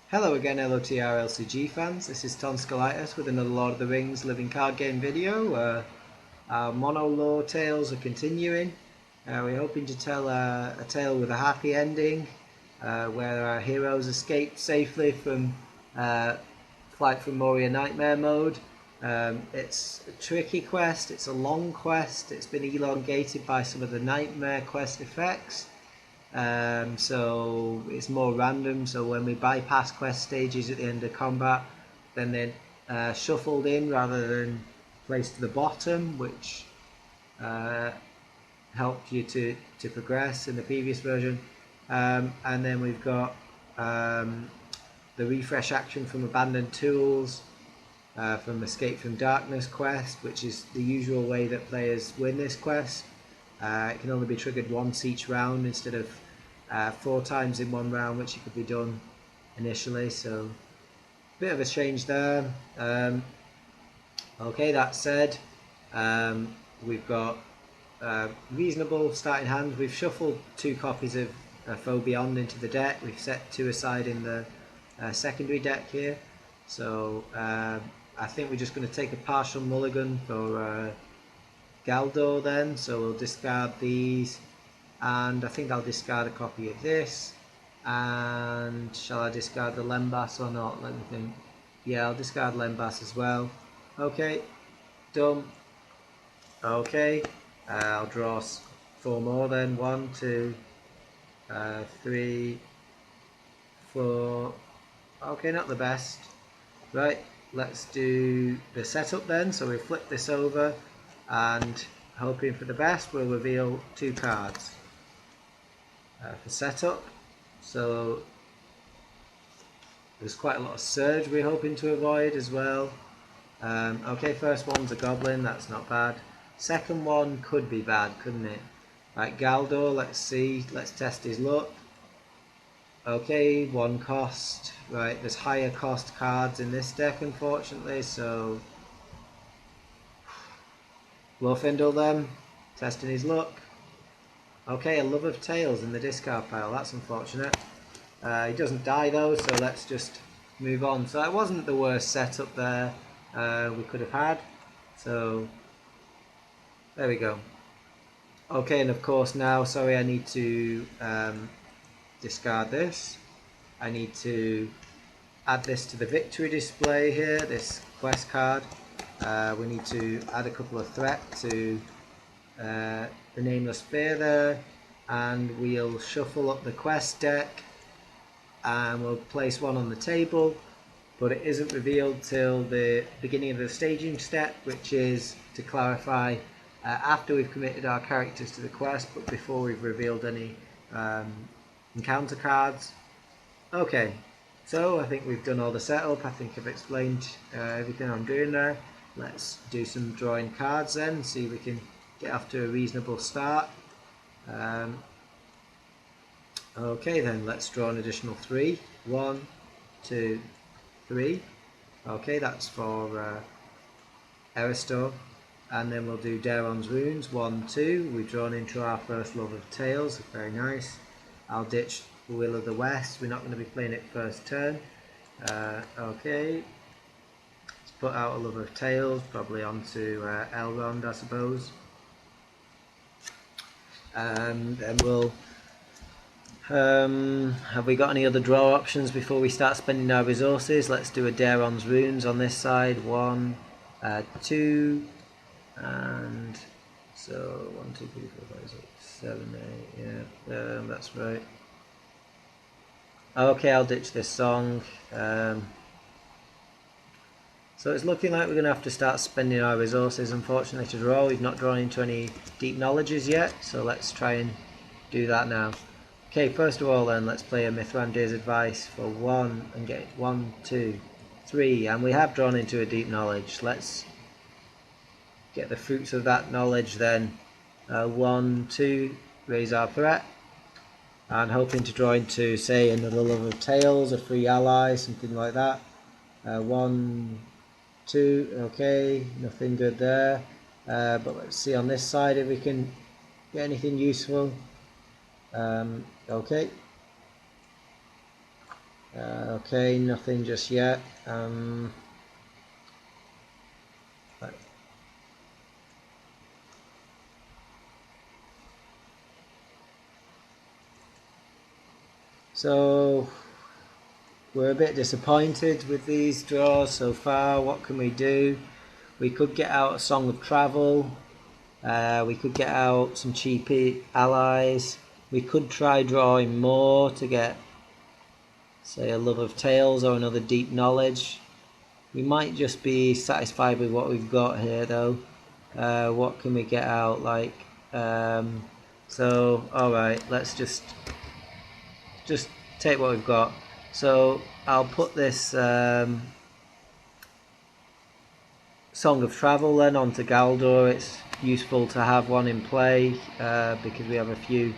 Hello again LOTR LCG fans, this is Tonskillitis with another Lord of the Rings living card game video. Our Mono Lore tales are continuing. We're hoping to tell a tale with a happy ending where our heroes escaped safely from Flight from Moria Nightmare mode. It's a tricky quest, it's a long quest, it's been elongated by some of the Nightmare quest effects. So it's more random, so when we bypass quest stages at the end of combat, then they're shuffled in rather than placed to the bottom, which helped you to progress in the previous version. And then we've got the refresh action from Abandoned Tools, from Escape from Darkness quest, which is the usual way that players win this quest. It can only be triggered once each round instead of 4 times in one round, which it could be done initially, so a bit of a change there. Okay, that said, we've got reasonable starting hand. We've shuffled 2 copies of Foe Beyond into the deck. We've set 2 aside in the secondary deck here, so I think we're just going to take a partial mulligan for Galdor then, so we'll discard these, and I think I'll discard a copy of this. And shall I discard the Lembas or not? Let me think. Yeah, I'll discard Lembas as well. Okay, done. Okay, I'll draw 4 more then. 1, 2, 3, 4. Okay, not the best. Right, let's do the setup then. So we flip this over, and hoping for the best, we'll reveal 2 cards for setup. So there's quite a lot of surge we're hoping to avoid as well. Okay, first one's a goblin, that's not bad. Second one could be bad, couldn't it? Right, Galdor, let's see, let's test his luck. Okay, 1 cost. Right, there's higher cost cards in this deck unfortunately, so Glorfindel then, testing his luck. Okay, a Love of Tales in the discard pile, that's unfortunate. He doesn't die though, so let's just move on. So that wasn't the worst setup there we could have had, so there we go. Okay, and of course now, sorry, I need to discard this. I need to add this to the victory display here, this quest card. We need to add a couple of threat to the Nameless Fear there, and we'll shuffle up the quest deck and we'll place 1 on the table, but it isn't revealed till the beginning of the staging step, which is, to clarify, after we've committed our characters to the quest but before we've revealed any encounter cards. Okay, so I think we've done all the setup. I think I've explained everything I'm doing there. Let's do some drawing cards then and see if we can get off to a reasonable start. Okay then, let's draw an additional 3. 1, 2, 3. Okay, that's for Eristor. And then we'll do Daeron's Runes. 1, 2. We've drawn into our first Love of Tales. Very nice. I'll ditch Will of the West. We're not going to be playing it first turn. Okay. Let's put out a Love of Tales, probably onto Elrond, I suppose. And then we'll have we got any other draw options before we start spending our resources? Let's do a Daeron's Runes on this side. 1, 2, and so 1, 2, 3, 4, 5, 6, 7, 8. Yeah, that's right. Okay, I'll ditch this song. So it's looking like we're going to have to start spending our resources, unfortunately, to draw. We've not drawn into any deep knowledges yet, so let's try and do that now. Okay, first of all then, let's play a Mithrandir's Advice for 1 and get 1, 2, 3, and we have drawn into a deep knowledge. Let's get the fruits of that knowledge then. 1, 2, raise our threat, and hoping to draw into, say, another Love of Tales, a free ally, something like that. 1, 2, okay, nothing good there, but let's see on this side if we can get anything useful. Okay, Okay, nothing just yet. So we're a bit disappointed with these draws so far. What can we do? We could get out a Song of Travel. We could get out some cheapy allies. We could try drawing more to get, say, a Love of Tales or another Deep Knowledge. We might just be satisfied with what we've got here though. What can we get out? Like, so, alright, let's just take what we've got. So, I'll put this Song of Travel then onto Galdor. It's useful to have one in play because we have a few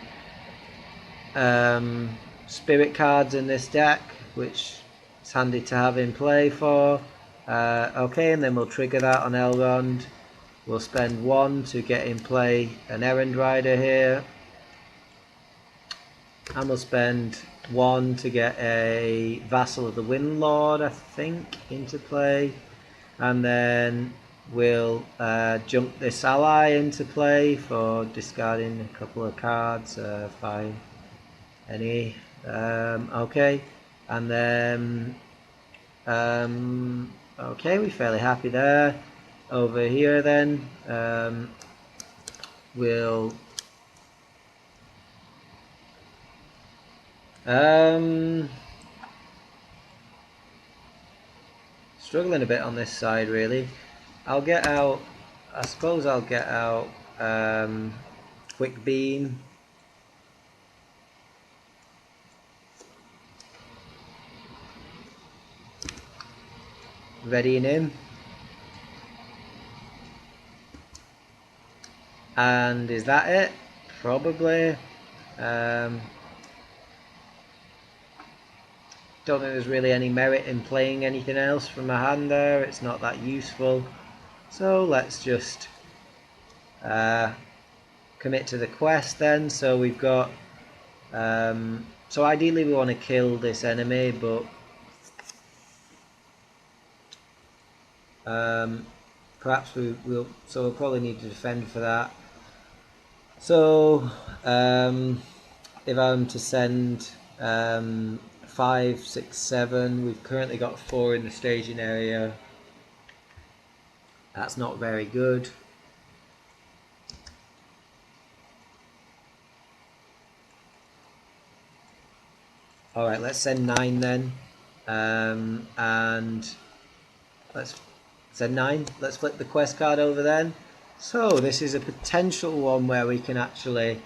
spirit cards in this deck, which is handy to have in play for. Okay, and then we'll trigger that on Elrond. We'll spend 1 to get in play an Errand Rider here, and we'll spend 1 to get a Vassal of the Wind Lord, I think, into play, and then we'll jump this ally into play for discarding a couple of cards. Fine, any. Okay, and then okay, we're fairly happy there. Over here then, we'll struggling a bit on this side really. I'll get out, I suppose I'll get out Quick Beam. Readying him. And is that it? Probably. Don't think there's really any merit in playing anything else from my hand there. It's not that useful. So let's just commit to the quest then. So we've got... so ideally we want to kill this enemy, but... perhaps we'll probably need to defend for that. So if I'm to send 5, 6, 7, we've currently got 4 in the staging area. That's not very good. Alright, let's send 9 then. And let's send 9. Let's flip the quest card over then. So this is a potential one where we can actually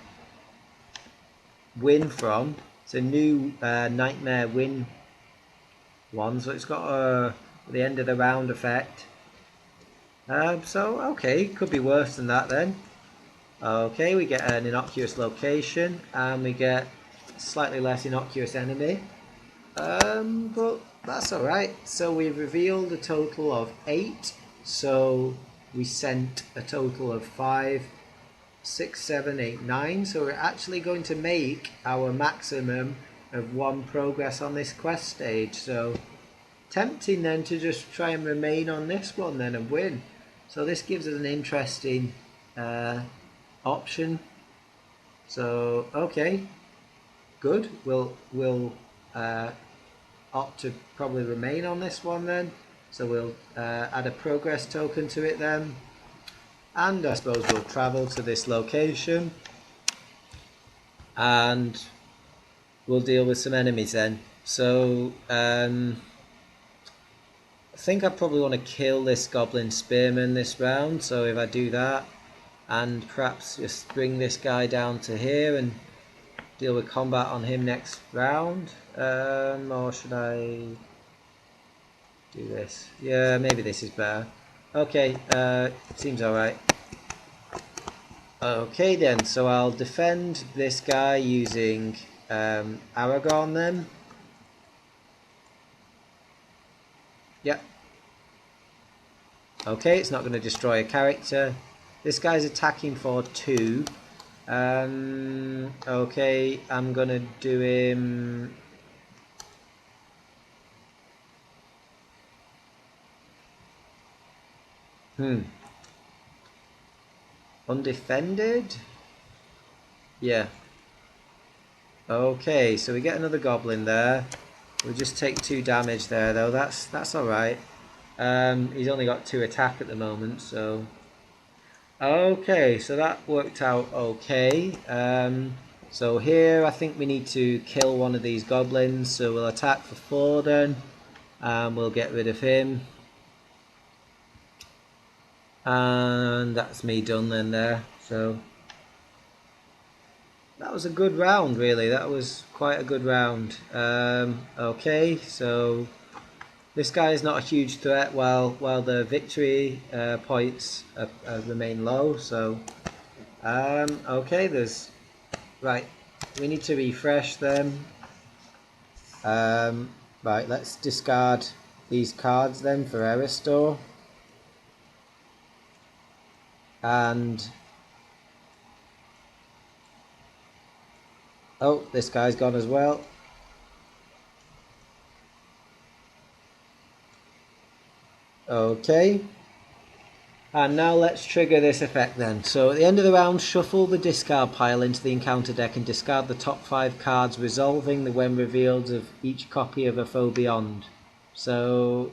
win from. It's a new Nightmare win one, so it's got the end of the round effect. So okay, could be worse than that then. Okay, we get an innocuous location and we get a slightly less innocuous enemy. But that's alright. So we've revealed a total of 8. So we sent a total of 5, 6, 7, 8, 9. So we're actually going to make our maximum of 1 progress on this quest stage. So tempting then to just try and remain on this one then and win. So this gives us an interesting option. So okay, good. We'll opt to probably remain on this one then. So we'll add a progress token to it then, and I suppose we'll travel to this location and we'll deal with some enemies then. So I think I probably want to kill this Goblin Spearman this round, so if I do that and perhaps just bring this guy down to here and deal with combat on him next round, or should I do this? Yeah, maybe this is better. Okay, seems alright. Okay then, so I'll defend this guy using Aragorn then. Yep. Okay, it's not going to destroy a character. This guy's attacking for 2. Okay, I'm going to do him Undefended? Yeah. Okay, so we get another goblin there. We'll just take 2 damage there though, that's alright. He's only got 2 attack at the moment, so... Okay, so that worked out okay. So here I think we need to kill one of these goblins, so we'll attack for 4 then, and we'll get rid of him. And that's me done then there. So that was a good round, really. That was quite a good round. Okay, so this guy is not a huge threat while the victory points remain low. So okay, right. We need to refresh them. Right, let's discard these cards then for error store. And oh, this guy's gone as well. Okay. And now let's trigger this effect then. So at the end of the round, shuffle the discard pile into the encounter deck and discard the top 5 cards, resolving the when revealed of each copy of a foe beyond. So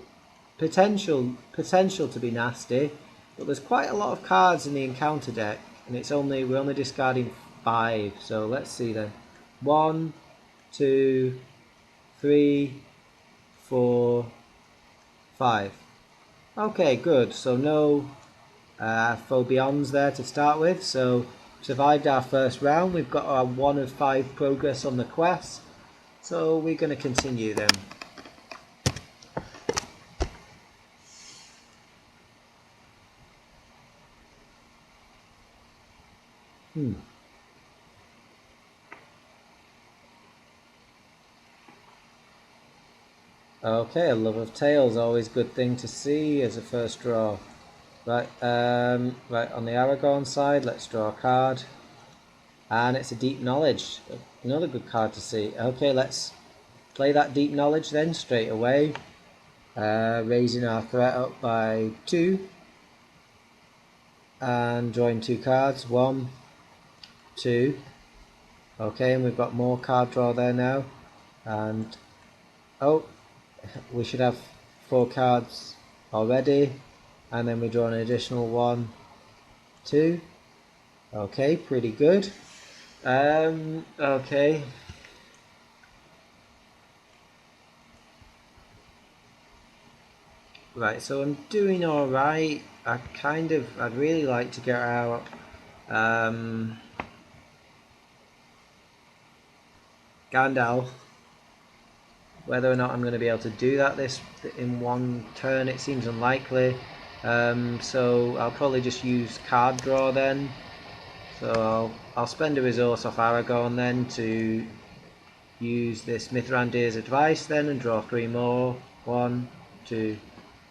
potential to be nasty, but there's quite a lot of cards in the encounter deck, and we're only discarding 5. So let's see then. 1, 2, 3, 4, 5. Okay, good. So no foe beyonds there to start with. So survived our first round. We've got our 1 of 5 progress on the quest. So we're going to continue then. Okay, a love of tails, always good thing to see as a first draw. Right, right on the Aragorn side, let's draw a card. And it's a Deep Knowledge, another good card to see. Okay, let's play that Deep Knowledge then straight away. Raising our threat up by 2. And drawing 2 cards, 1, 2. Okay, and we've got more card draw there now. And, oh, we should have 4 cards already. And then we draw an additional 1, 2. Okay, pretty good. Okay. Right, so I'm doing alright. I'd really like to get out Gandalf. Whether or not I'm going to be able to do that in one turn, it seems unlikely. So I'll probably just use card draw then. So I'll spend a resource off Aragorn then to use this Mithrandir's advice then and draw 3 more. 1, 2,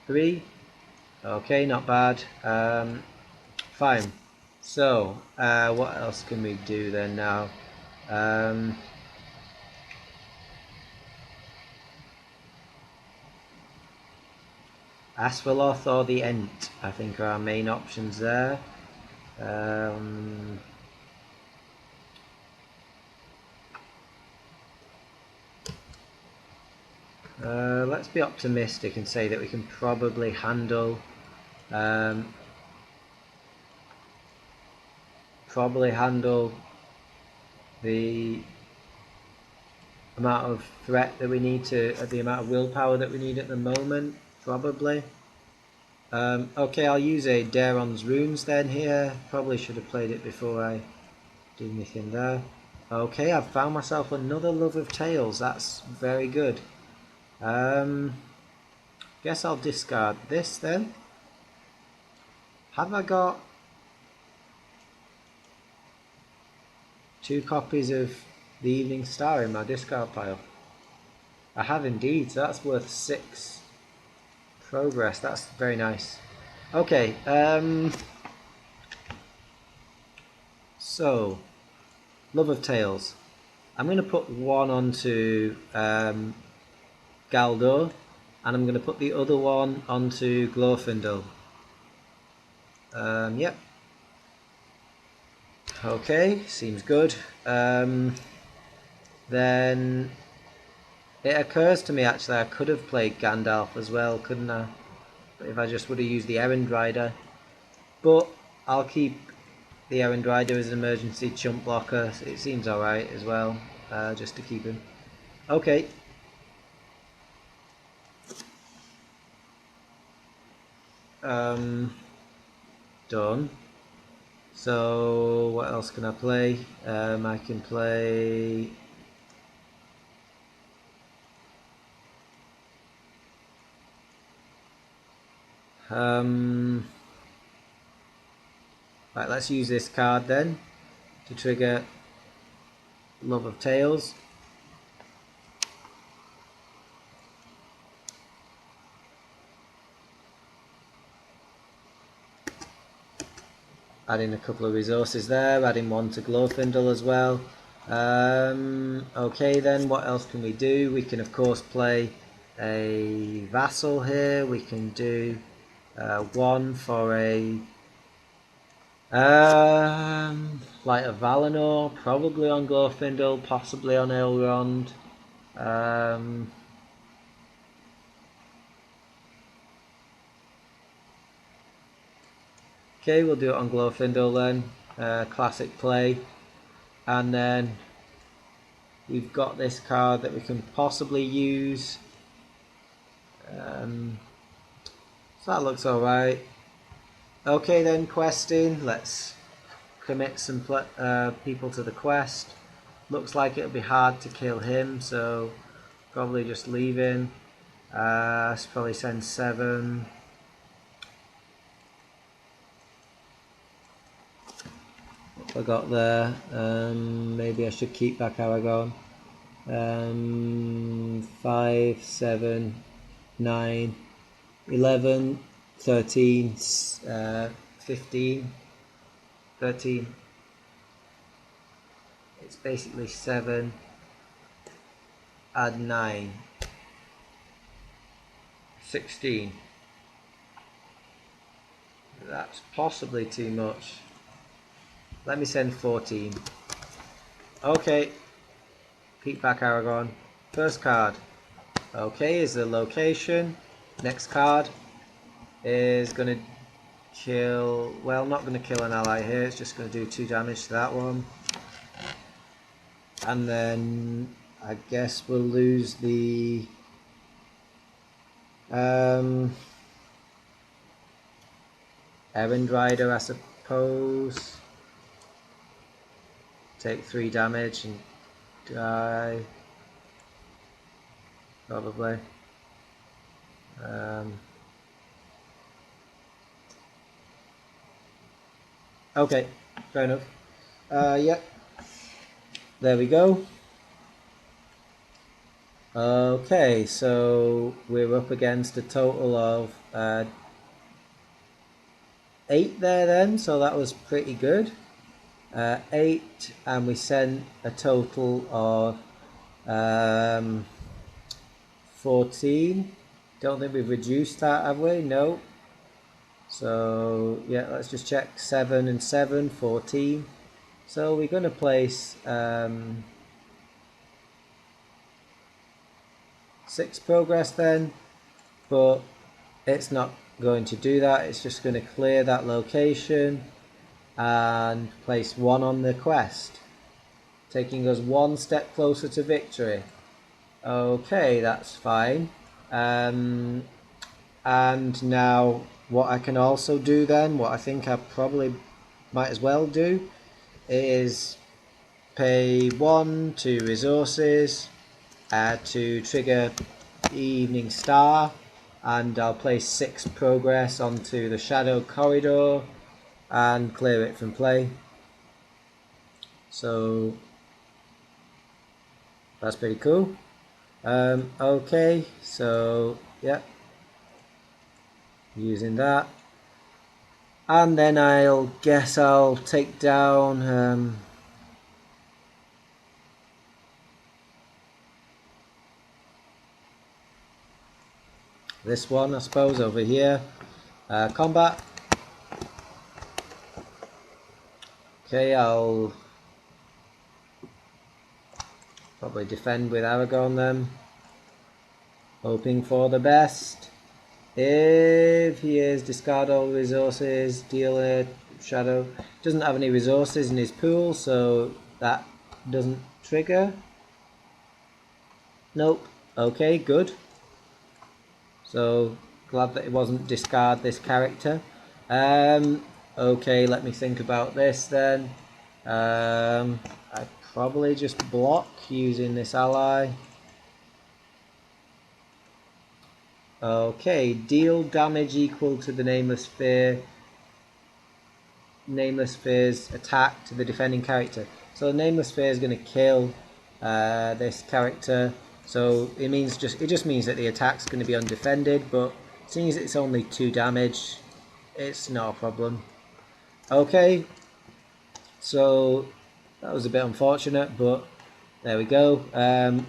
3. Okay, not bad. Fine. So what else can we do then now? Asphalloth or the Ent, I think, are our main options there. Let's be optimistic and say that we can probably handle the amount of threat that we need the amount of willpower that we need at the moment. Probably. Okay, I'll use a Daeron's Runes then here. Probably should have played it before I did anything there. Okay, I've found myself another Love of Tails. That's very good. Guess I'll discard this then. Have I got 2 copies of the Evening Star in my discard pile? I have indeed, so that's worth 6 progress. That's very nice. Okay, so Love of Tails. I'm going to put 1 onto Galdor, and I'm going to put the other one onto Glorfindel. Yep. Okay, seems good. Then it occurs to me actually I could have played Gandalf as well, couldn't I? If I just would have used the Errand Rider. But I'll keep the Errand Rider as an emergency chump blocker. It seems alright as well, just to keep him. Okay. Done. So what else can I play? I can play... Right, let's use this card then to trigger Love of Tales. Adding a couple of resources there, adding one to Glorfindel as well. Okay then, what else can we do? We can of course play a vassal here. We can do one for a Light of Valinor, probably on Glorfindel, possibly on Elrond. Okay, we'll do it on Glorfindel then. Classic play. And then we've got this card that we can possibly use. So that looks alright. Okay then, questing. Let's commit some people to the quest. Looks like it'll be hard to kill him, so probably just leave him. Let's probably send 7. What have I got there? Maybe I should keep back Aragorn. 5, 7, 9, 11, 13, 15, 13. It's basically 7, add 9, 16. That's possibly too much. Let me send 14. Okay. Peek back Aragorn. First card. Okay, is the location. Next card is going to kill... Well, not going to kill an ally here. It's just going to do 2 damage to that one. And then I guess we'll lose the... Errand Rider, I suppose. Take 3 damage and die. Probably. Okay, fair enough. Yep. There we go. Okay, so we're up against a total of 8 there then, so that was pretty good. 8, and we sent a total of 14. Don't think we've reduced that, have we? No. So yeah, let's just check. 7 and 7, 14. So we're going to place 6 progress then, but it's not going to do that. It's just going to clear that location and place 1 on the quest, taking us 1 step closer to victory. Okay, that's fine. And now what I can also do then, what I think I probably might as well do, is pay 1 to resources to trigger the Evening Star, and I'll place 6 progress onto the Shadow Corridor and clear it from play. So that's pretty cool. Okay, so yeah, using that, and then I'll take down this one, I suppose, over here. Combat. Okay, I'll probably defend with Aragorn then, hoping for the best. If he is, discard all resources, deal a shadow. Doesn't have any resources in his pool, so that doesn't trigger. Nope. Okay, good. So glad that it wasn't discard this character. Okay, let me think about this then. I probably just block using this ally. Okay, deal damage equal to the Nameless Sphere's attack to the defending character. So the Nameless Sphere is going to kill this character. So it just means that the attack's going to be undefended, but seeing as it's only 2 damage, it's not a problem. Okay, so that was a bit unfortunate, but there we go.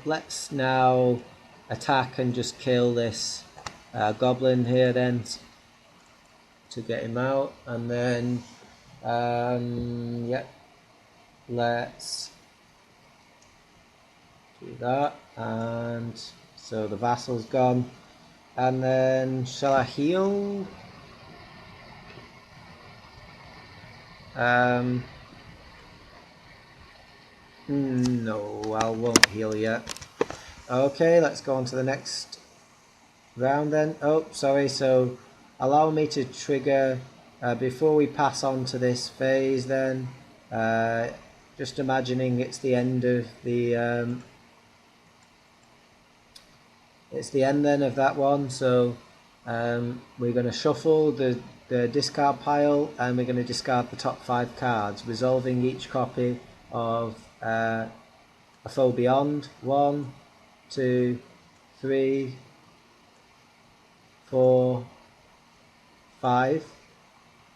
Let's now attack and just kill this goblin here then to get him out, and then yep, let's do that. And so the vassal's gone, and then shall I heal? No, I won't heal yet. Okay, let's go on to the next round then. Oh, sorry, so allow me to trigger before we pass on to this phase then. Just imagining it's the end of the it's the end then of that one, so we're going to shuffle the discard pile, and we're going to discard the top 5 cards, resolving each copy of a foe beyond. 1, 2, 3, 4, 5.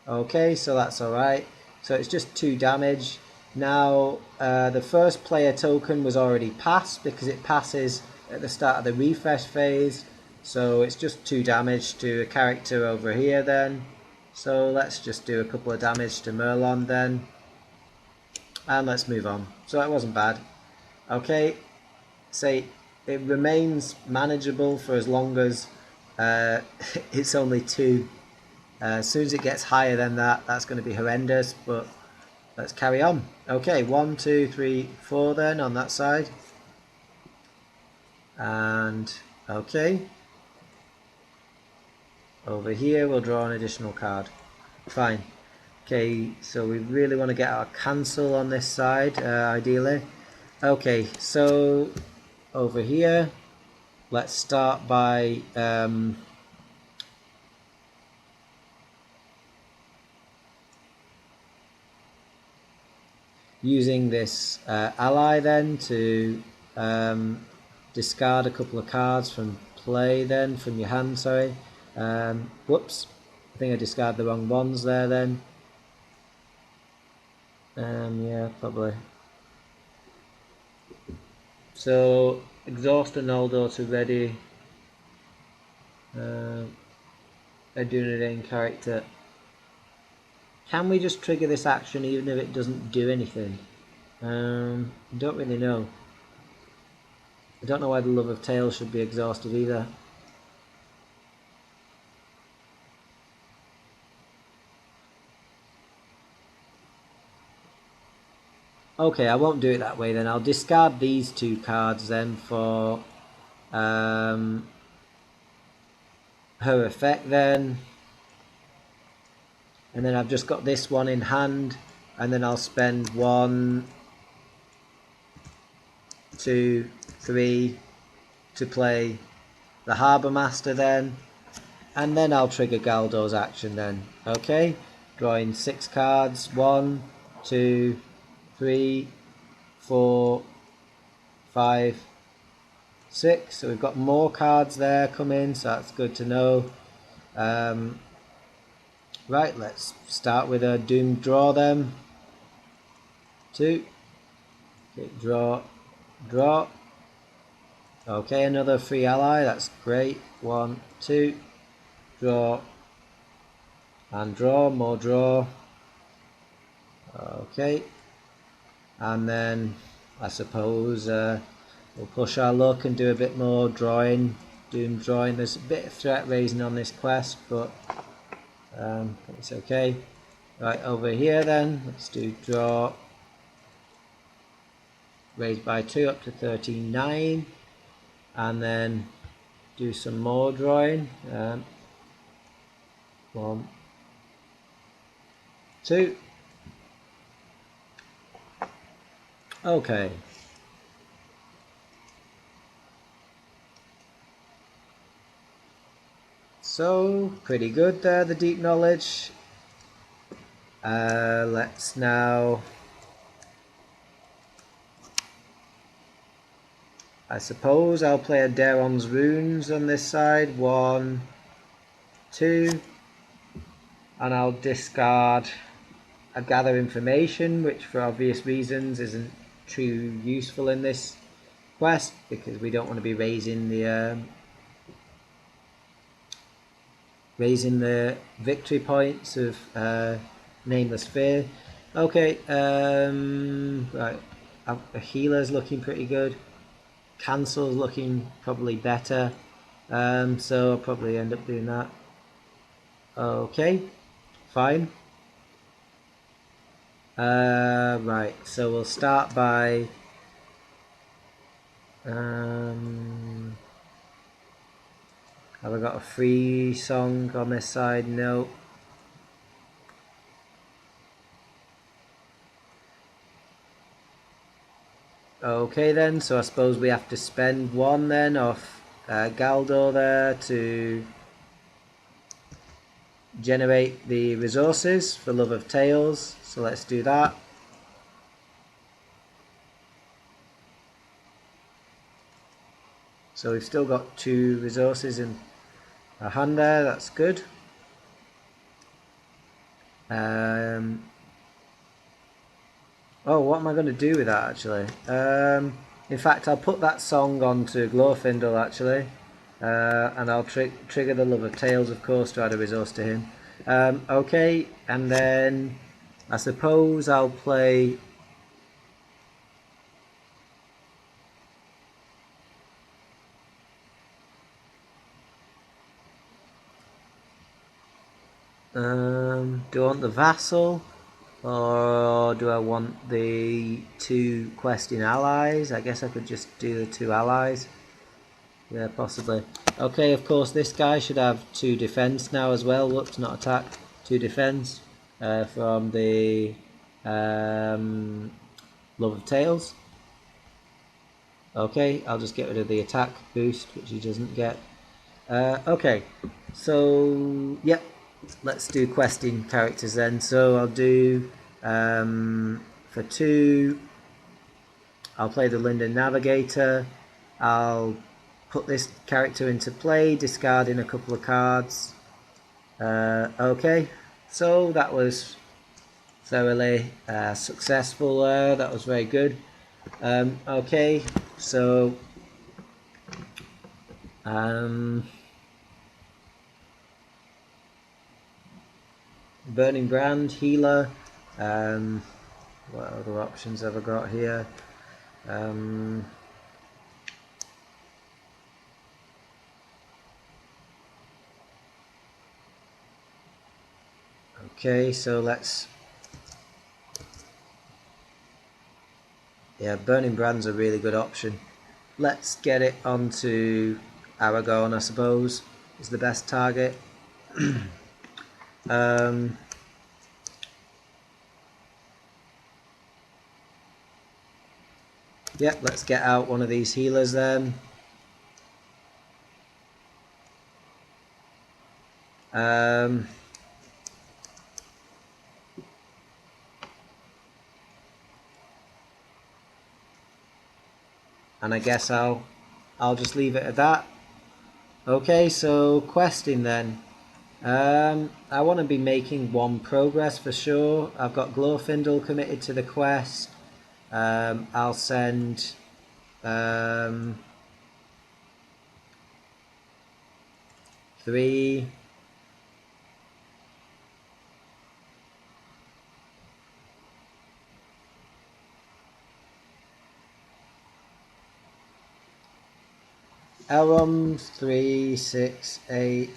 Okay, so that's alright. So it's just 2 damage. Now the first player token was already passed because it passes at the start of the refresh phase. So it's just 2 damage to a character over here then. So let's just do a couple of damage to Merlon then. And let's move on. So it wasn't bad. Okay, say it remains manageable for as long as it's only 2. As soon as it gets higher than that, that's going to be horrendous, but let's carry on. Okay, 1, 2, 3, 4 then on that side. And okay, over here we'll draw an additional card. Fine. Okay, so we really want to get our cancel on this side, ideally. Okay, so over here, let's start by using this ally then to discard a couple of cards from play then, from your hand, sorry. Whoops, I think I discarded the wrong ones there then. Yeah, probably. So, exhaust a Noldor to ready a Dunedain character. Can we just trigger this action even if it doesn't do anything? I don't really know. I don't know why the Love of Tales should be exhausted either. Okay, I won't do it that way then. I'll discard these 2 cards then for her effect then. And then I've just got this one in hand, and then I'll spend 1, 2, 3 to play the Harbour Master then, and then I'll trigger Galdor's action then. Okay, drawing 6 cards. 1, 2, 3, 4, 5, 6. So we've got more cards there coming, so that's good to know. Right, let's start with a doomed draw then. 2. Okay, draw, draw. Okay, another free ally, that's great. 1, 2, draw, and draw, more draw. Okay, and then I suppose we'll push our luck and do a bit more drawing, doom drawing. There's a bit of threat raising on this quest, but it's okay. Right, over here then, let's do draw, raise by 2 up to 39, and then do some more drawing. 1, 2. Okay. So, pretty good there, the deep knowledge. Let's now, I suppose I'll play a Daeron's Runes on this side. 1, 2. And I'll discard a Gather Information, which for obvious reasons isn't too useful in this quest, because we don't want to be raising the victory points of Nameless Fear. Okay, right, a healer's looking pretty good. Cancel's looking probably better, so I'll probably end up doing that. Okay, fine. Right, so we'll start by have I got a free song on this side? No. Okay then, so I suppose we have to spend 1 then off Galdor there to generate the resources for Love of Tales. So let's do that. So we've still got 2 resources in our hand there, that's good. Oh, what am I going to do with that actually? In fact, I'll put that song onto Glorfindel actually, and I'll trigger the Love of Tales, of course, to add a resource to him. Okay, and then I suppose I'll play. Do I want the Vassal? Or do I want the 2 questing allies? I guess I could just do the 2 allies. Yeah, possibly. Okay, of course this guy should have 2 defense now as well. Whoops, not attack. 2 defense from the Love of Tales. Okay, I'll just get rid of the attack boost, which he doesn't get. Okay, so yep, let's do questing characters then. So I'll do for 2, I'll play the Linden Navigator. I'll put this character into play, discarding a couple of cards. Okay, so that was thoroughly successful there. That was very good. Okay, so Burning Brand, Healer. What other options have I got here? Okay, so let's. Yeah, Burning Brand's a really good option. Let's get it onto Aragorn, I suppose, is the best target. Yep, let's get out one of these healers then. And I guess I'll just leave it at that. Okay, so questing then. I want to be making 1 progress for sure. I've got Glorfindel committed to the quest. I'll send 3. Elrond 3, 6, 8.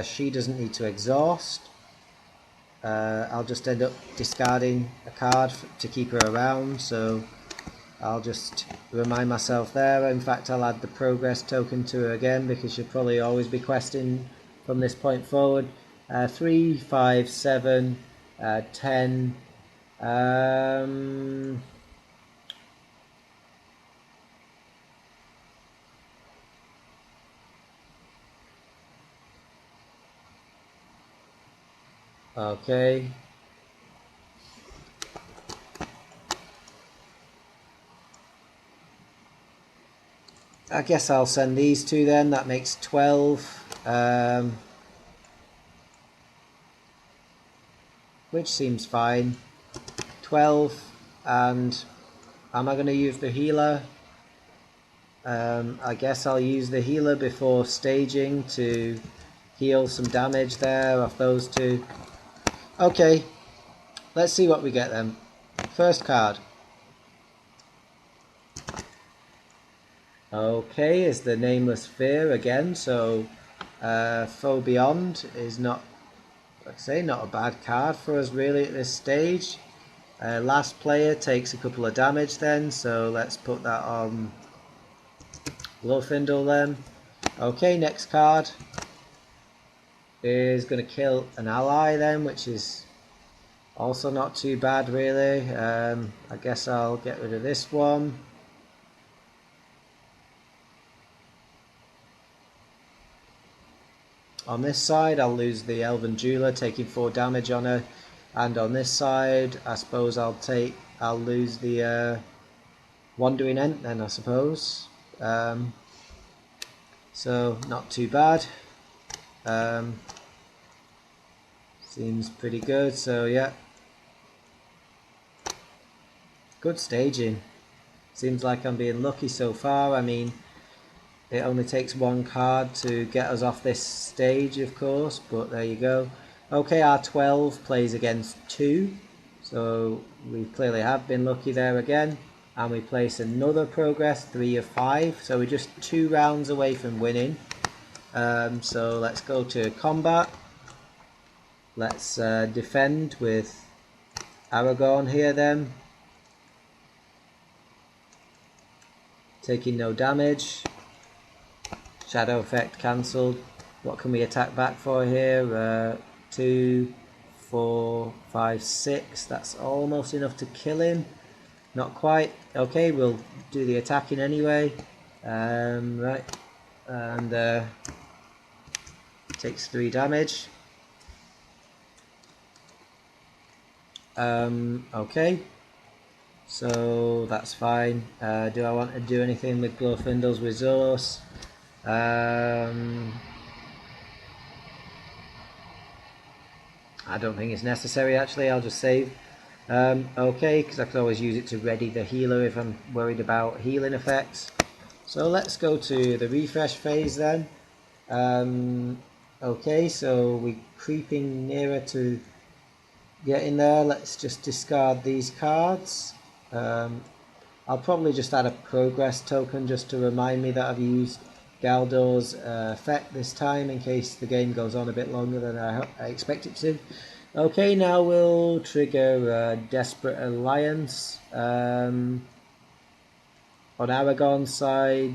She doesn't need to exhaust. I'll just end up discarding a card to keep her around, so I'll just remind myself there. In fact, I'll add the progress token to her again because she'll probably always be questing from this point forward. 3, 5, 7, 10. Okay. I guess I'll send these two then. That makes 12. Which seems fine. 12. And am I going to use the healer? I guess I'll use the healer before staging to heal some damage there off those two. Okay, let's see what we get then. First card. Okay, is the Nameless Fear again, so Foe Beyond is not, like I say, not a bad card for us really at this stage. Last player takes a couple of damage then, so let's put that on Glorfindel then. Okay, next card is going to kill an ally then, which is also not too bad really. I guess I'll get rid of this one. On this side I'll lose the Elven Jeweler, taking 4 damage on her, and on this side I suppose I'll lose the Wandering Ent then, I suppose. So not too bad. Seems pretty good, so yeah. Good staging. Seems like I'm being lucky so far. I mean, it only takes one card to get us off this stage, of course, but there you go. Okay, our 12 plays against 2, so we clearly have been lucky there again. And we place another progress, 3 of 5, so we're just 2 rounds away from winning. So let's go to combat. Let's defend with Aragorn here then. Taking no damage. Shadow effect cancelled. What can we attack back for here? 2, 4, 5, 6. That's almost enough to kill him. Not quite. Okay, we'll do the attacking anyway. Right. And takes 3 damage. Okay. So that's fine. Do I want to do anything with Glorfindel's resource? I don't think it's necessary actually. I'll just save. Okay, because I could always use it to ready the healer if I'm worried about healing effects. So let's go to the refresh phase then. Okay, so we're creeping nearer to getting there. Let's just discard these cards. I'll probably just add a progress token just to remind me that I've used Galdor's effect this time, in case the game goes on a bit longer than I expect it to. Okay, now we'll trigger Desperate Alliance on Aragorn's side,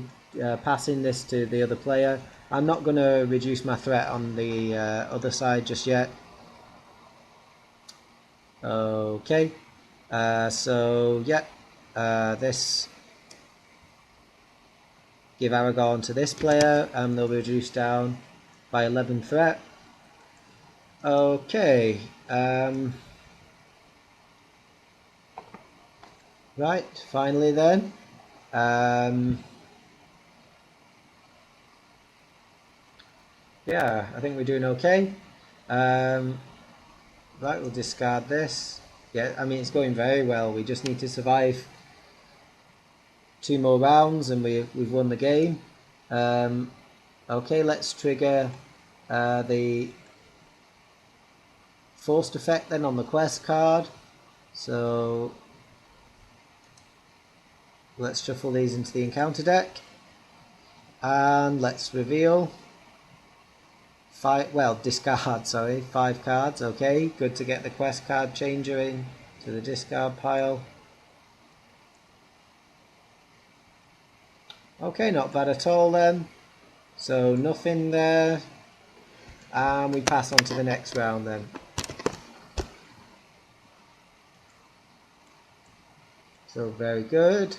passing this to the other player. I'm not going to reduce my threat on the other side just yet. Okay, so yeah, this give Aragorn to this player and they'll be reduced down by 11 threat. Okay, right, finally then. Yeah, I think we're doing okay. Right, we'll discard this. Yeah, I mean, it's going very well. We just need to survive 2 more rounds and we've won the game. Okay, let's trigger the forced effect then on the quest card. So let's shuffle these into the encounter deck. And let's reveal discard, sorry, 5 cards. Okay, good to get the quest card changer in to the discard pile. Okay, not bad at all then. So nothing there. And we pass on to the next round then. So very good.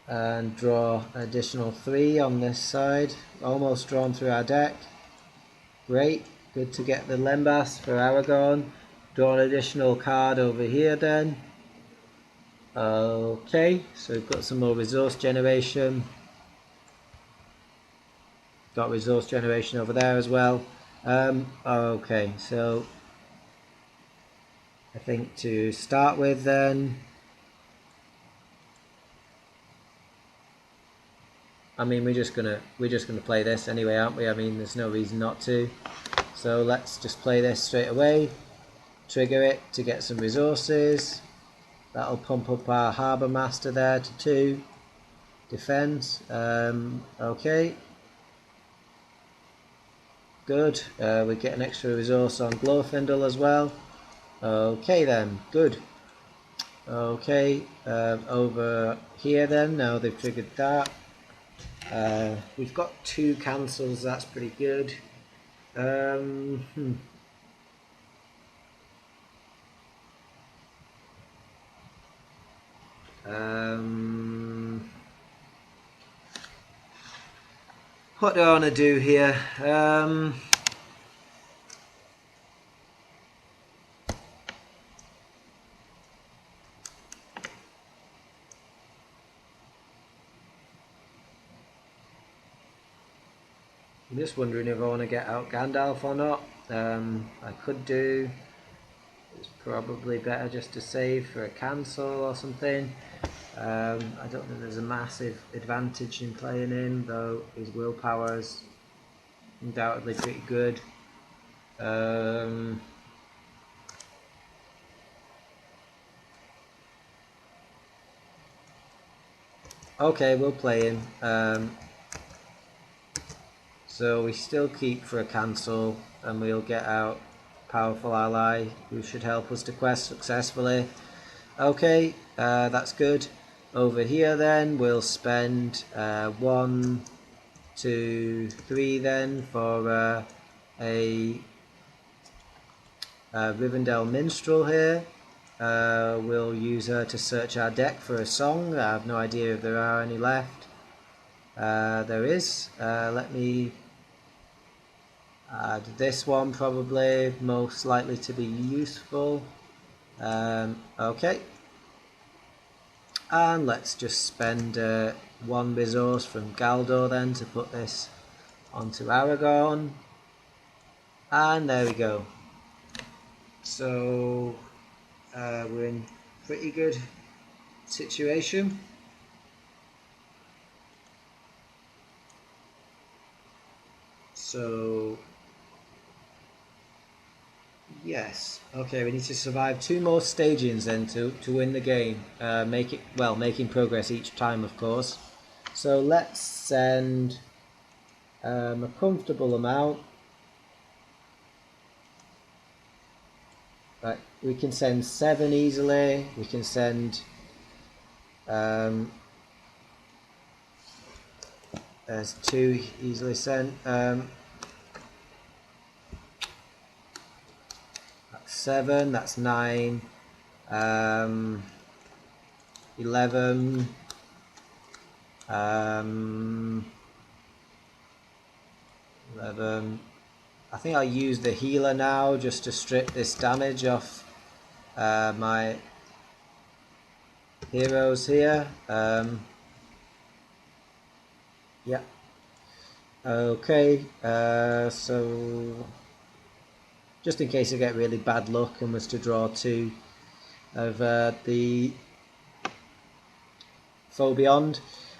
And draw an additional 3 on this side. Almost drawn through our deck. Great. Good to get the Lembas for Aragorn. Draw an additional card over here then. Okay, so we've got some more resource generation. Got resource generation over there as well. Okay, so I think to start with then, I mean we're just gonna play this anyway, aren't we? I mean there's no reason not to. So let's just play this straight away. Trigger it to get some resources. That'll pump up our Harbour Master there to 2. Defense. Okay. Good. We get an extra resource on Glorfindel as well. Okay then. Good. Okay. Over here then. Now they've triggered that. We've got 2 cancels. That's pretty good. What do I want to do here? I'm just wondering if I want to get out Gandalf or not. I could do. It's probably better just to save for a cancel or something. I don't think there's a massive advantage in playing him, though his willpower is undoubtedly pretty good. Okay, we'll play him. So we still keep for a cancel, and we'll get out powerful ally who should help us to quest successfully. Okay, that's good. Over here then we'll spend 1, 2, 3 then for a Rivendell Minstrel here. We'll use her to search our deck for a song. I have no idea if there are any left. There is. Let me add this one, probably most likely to be useful. Okay. And let's just spend 1 resource from Galdor then to put this onto Aragorn. And there we go. So we're in pretty good situation. So yes, okay, we need to survive 2 more stagings then to win the game. Making progress each time, of course. So let's send a comfortable amount. Right, we can send 7 easily. We can send there's 2 easily sent. That's 7. That's 9. 11. 11. I think I'll use the healer now just to strip this damage off my heroes here. Yeah. Okay. So just in case I get really bad luck and was to draw 2 of the Foe Beyond.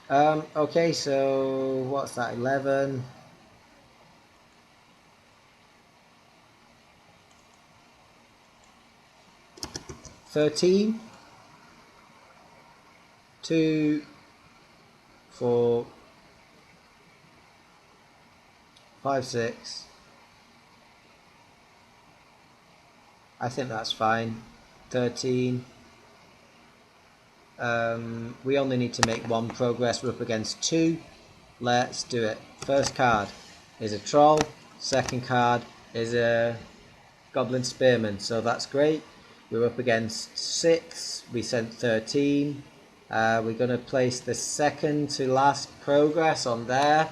Okay, so what's that? 11. 13. 2, 4, 5, 6. I think that's fine. 13. We only need to make 1 progress. We're up against 2. Let's do it. First card is a troll. Second card is a goblin spearman. So that's great. We're up against 6. We sent 13. We're going to place the second to last progress on there.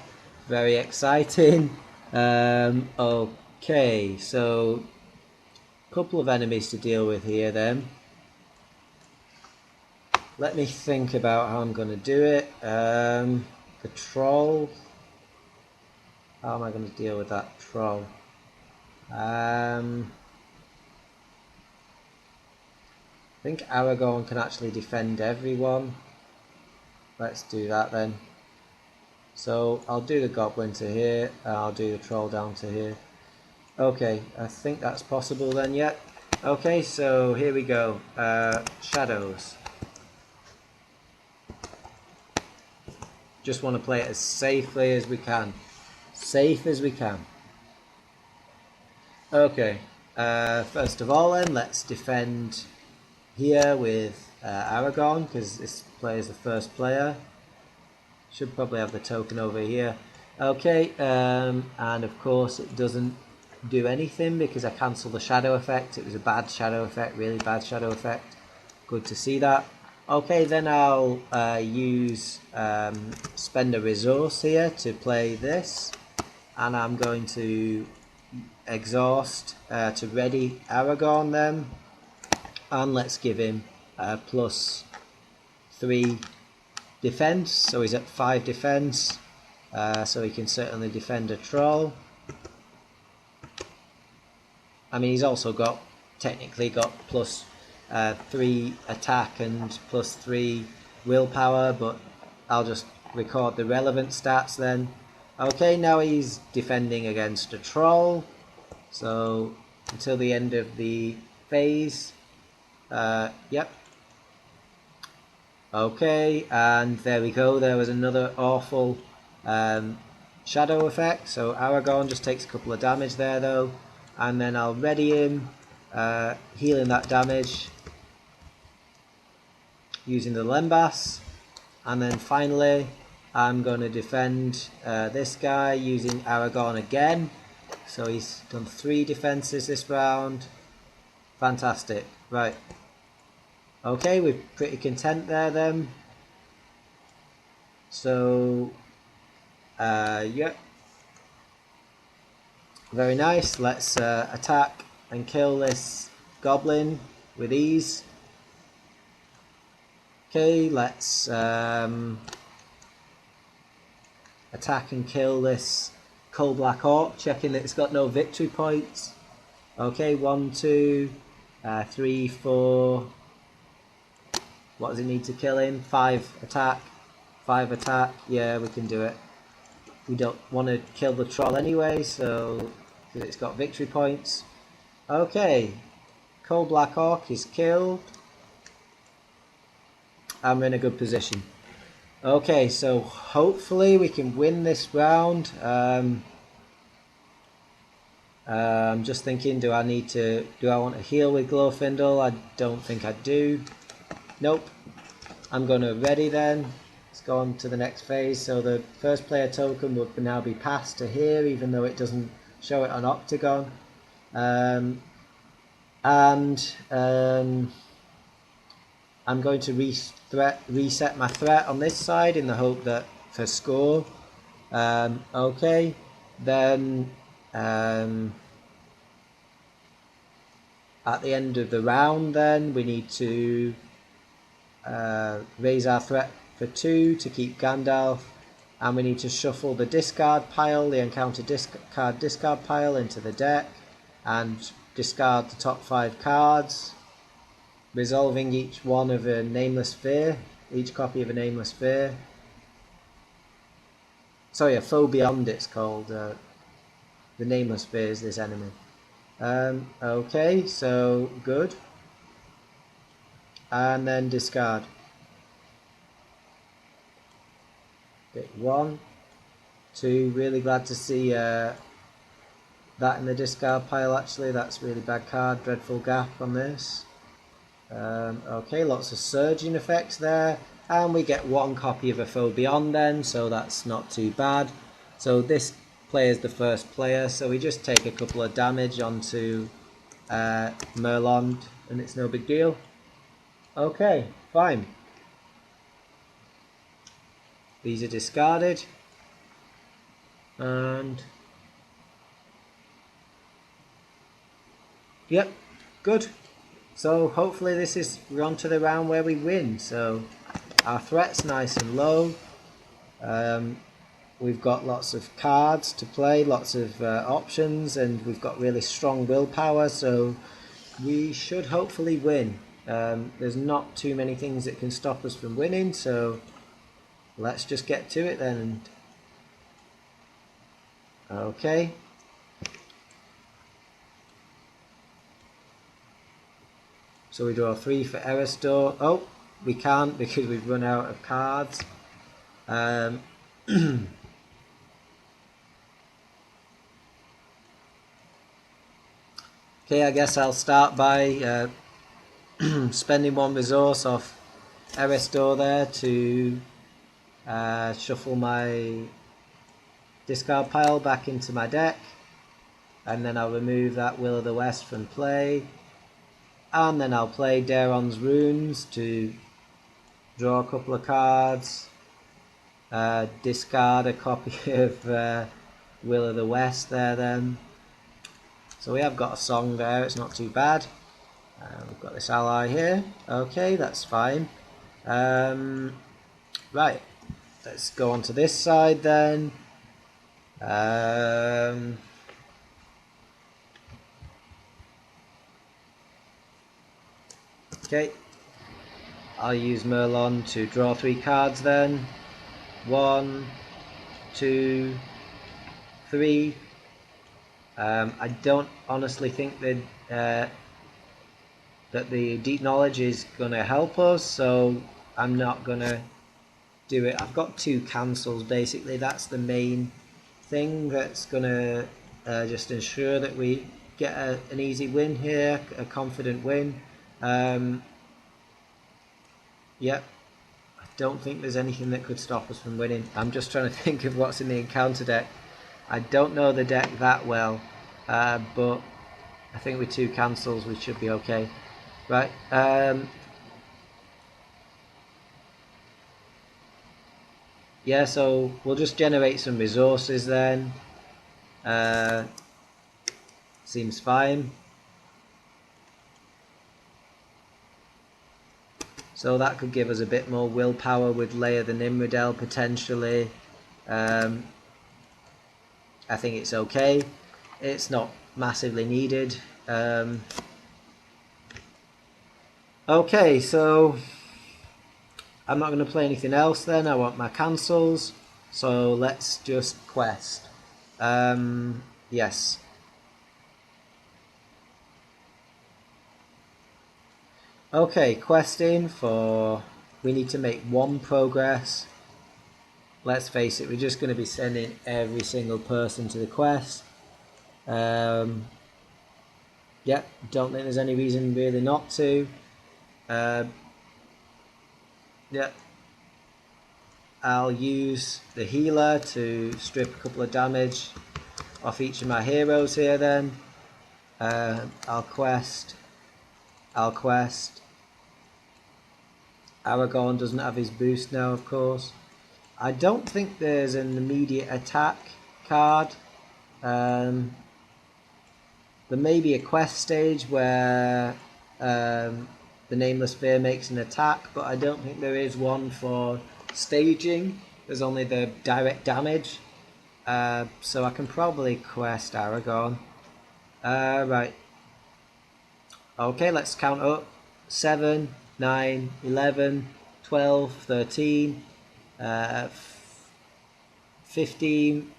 Very exciting. Okay, so a couple of enemies to deal with here then. Let me think about how I'm going to do it. The troll. How am I going to deal with that troll? I think Aragorn can actually defend everyone. Let's do that then. So I'll do the goblin to here, and I'll do the troll down to here. Okay, I think that's possible then, yeah. Okay, so here we go. Shadows. Just want to play it as safely as we can. Safe as we can. Okay, first of all then, let's defend here with Aragorn, because this player is the first player. Should probably have the token over here. Okay, and of course it doesn't do anything because I cancelled the shadow effect. It was a bad shadow effect, really bad shadow effect. Good to see that. Okay, then I'll spend a resource here to play this, and I'm going to exhaust to ready Aragorn then, and let's give him +3 defense, so he's at 5 defense, so he can certainly defend a troll. I mean, he's also technically got +3 attack and +3 willpower, but I'll just record the relevant stats then. Okay, now he's defending against a troll, so until the end of the phase. Yep. Okay, and there we go. There was another awful shadow effect. So Aragorn just takes a couple of damage there though, and then I'll ready him, healing that damage using the Lembas, and then finally I'm going to defend this guy using Aragorn again. So he's done 3 defenses this round. Fantastic. Right. Okay, we're pretty content there then. So, yeah. Very nice. Let's attack and kill this goblin with ease. Okay, let's attack and kill this coal black orc, checking that it's got no victory points. Okay, 1, 2, 3, 4. What does it need to kill him? 5 attack. 5 attack. Yeah, we can do it. We don't want to kill the troll anyway, so because it's got victory points. Okay, coal black orc is killed. And we're in a good position. Okay, so hopefully we can win this round. I'm just thinking, do I want to heal with Glorfindel? I don't think I do. Nope. I'm going to ready then. Let's go on to the next phase. So the first player token would now be passed to here, even though it doesn't show it on Octagon. I'm going to reset my threat on this side in the hope that for score. Okay, then at the end of the round then we need to raise our threat for 2 to keep Gandalf, and we need to shuffle the discard pile, the encounter discard pile into the deck, and discard the top 5 cards, resolving each one of a nameless sphere, each copy of a nameless sphere. Sorry, a foe beyond it's called. The nameless sphere is this enemy. Okay, so good. And then discard. Bit 1, 2, really glad to see that in the discard pile actually. That's really bad card, Dreadful Gap on this. Okay, lots of surging effects there. And we get 1 copy of a Foe Beyond then, so that's not too bad. So this player is the first player, so we just take a couple of damage onto Merlond, and it's no big deal. Okay, fine. These are discarded. And yep, good. So hopefully we're on to the round where we win. So our threat's nice and low. We've got lots of cards to play, lots of options, and we've got really strong willpower, so we should hopefully win. There's not too many things that can stop us from winning, so let's just get to it then. Okay. So we draw 3 for errata'd. Oh, we can't because we've run out of cards. Okay, I guess I'll start by spending 1 resource off errata'd there to shuffle my discard pile back into my deck, and then I'll remove that Will of the West from play, and then I'll play Daeron's Runes to draw a couple of cards, discard a copy of Will of the West there then. So we have got a song there, it's not too bad. We've got this ally here. Okay, that's fine. Right, let's go on to this side then. Okay, I'll use Merlon to draw 3 cards then. 1, 2, 3. I don't honestly think that the Deep Knowledge is going to help us, so I'm not going to do it. I've got 2 cancels basically. That's the main thing that's going to just ensure that we get an easy win here, a confident win. Yep, I don't think there's anything that could stop us from winning. I'm just trying to think of what's in the encounter deck. I don't know the deck that well, but I think with 2 cancels we should be okay. Right, yeah, so we'll just generate some resources then. Seems fine. So that could give us a bit more willpower with Lair the Nimrodel potentially. I think it's okay. It's not massively needed. Okay, so I'm not going to play anything else then. I want my cancels. So let's just quest. Yes. Okay, questing for... We need to make 1 progress. Let's face it, we're just going to be sending every single person to the quest. Yep, don't think there's any reason really not to. Yep. I'll use the healer to strip a couple of damage off each of my heroes here then. I'll quest. Aragorn doesn't have his boost now, of course. I don't think there's an immediate attack card. There may be a quest stage where the Nameless Fear makes an attack, but I don't think there is one for staging. There's only the direct damage. So I can probably quest Aragorn. Right. Okay, let's count up. 7, 9, 11, 12, 13, 15,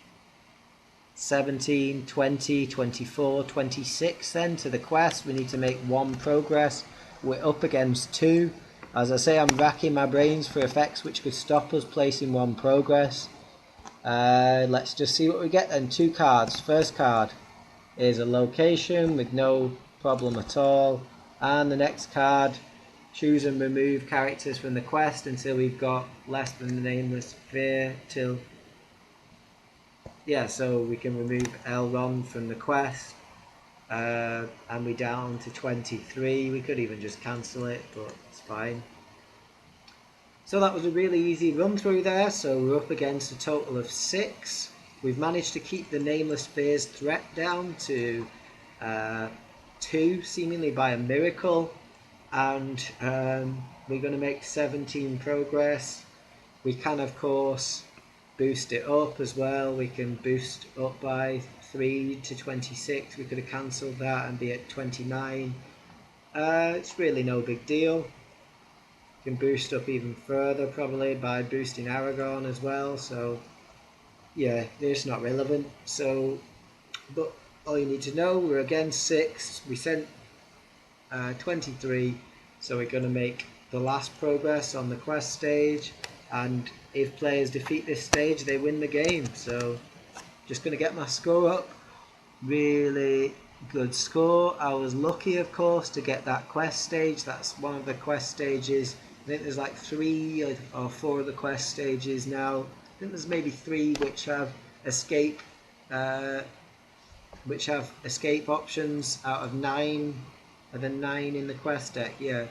17, 20, 24, 26 then to the quest. We need to make 1 progress. We're up against 2. As I say, I'm racking my brains for effects which could stop us placing one progress. Let's just see what we get then. 2 cards. First card is a location with no problem at all. And the next card, choose and remove characters from the quest until we've got less than the nameless sphere till... Yeah, so we can remove Elrond from the quest. And we're down to 23. We could even just cancel it, but it's fine. So that was a really easy run through there. So we're up against a total of 6. We've managed to keep the nameless spheres threat down to 2, seemingly by a miracle. And we're going to make 17 progress. We can, of course, boost it up as well. We can boost up by 3 to 26. We could have cancelled that and be at 29. It's really no big deal. We can boost up even further probably by boosting Aragorn as well. So yeah, it's not relevant. So, but all you need to know, we're against 6. We sent 23. So we're going to make the last progress on the quest stage. And if players defeat this stage, they win the game. So just going to get my score up. Really good score. I was lucky, of course, to get that quest stage. That's one of the quest stages. I think there's like 3 or 4 of the quest stages now. I think there's maybe 3 which have escape options out of 9. Are there 9 in the quest deck? Yeah.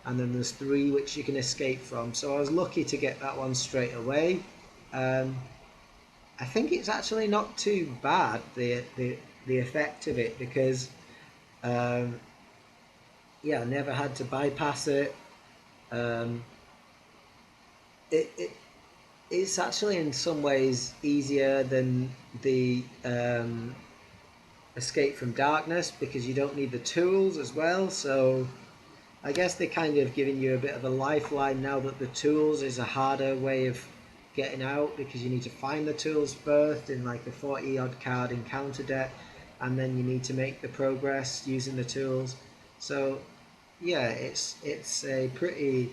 And then there's 3 which you can escape from. So I was lucky to get that one straight away. I think it's actually not too bad, the effect of it, because yeah, I never had to bypass it. It's actually in some ways easier than the Escape from Darkness, because you don't need the tools as well. So I guess they're kind of giving you a bit of a lifeline now that the tools is a harder way of getting out, because you need to find the tools first in like the 40 odd card encounter deck, and then you need to make the progress using the tools. So yeah, it's a pretty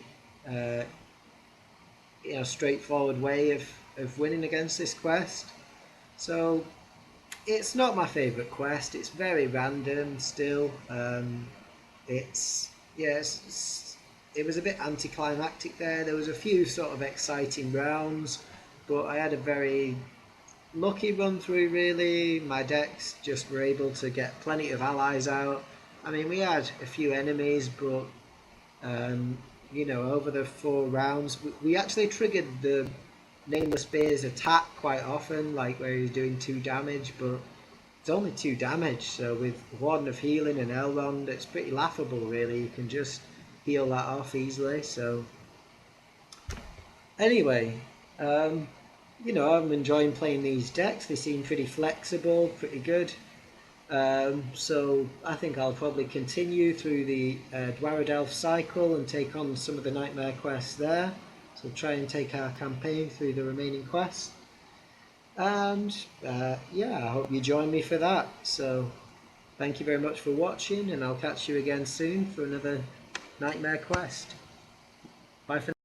straightforward way of winning against this quest. So it's not my favourite quest. It's very random still. It was a bit anticlimactic there. There was a few sort of exciting rounds, but I had a very lucky run through really. My decks just were able to get plenty of allies out. I mean, we had a few enemies, but over the 4 rounds, we actually triggered the Nameless Spear's attack quite often, like where he was doing 2 damage, but it's only 2 damage. So with Warden of Healing and Elrond, it's pretty laughable really. You can just heal that off easily. So anyway, I'm enjoying playing these decks. They seem pretty flexible, pretty good. So I think I'll probably continue through the Dwaradelf cycle and take on some of the Nightmare quests there. So try and take our campaign through the remaining quests. And yeah, I hope you join me for that. So thank you very much for watching, and I'll catch you again soon for another Nightmare quest. Bye for now.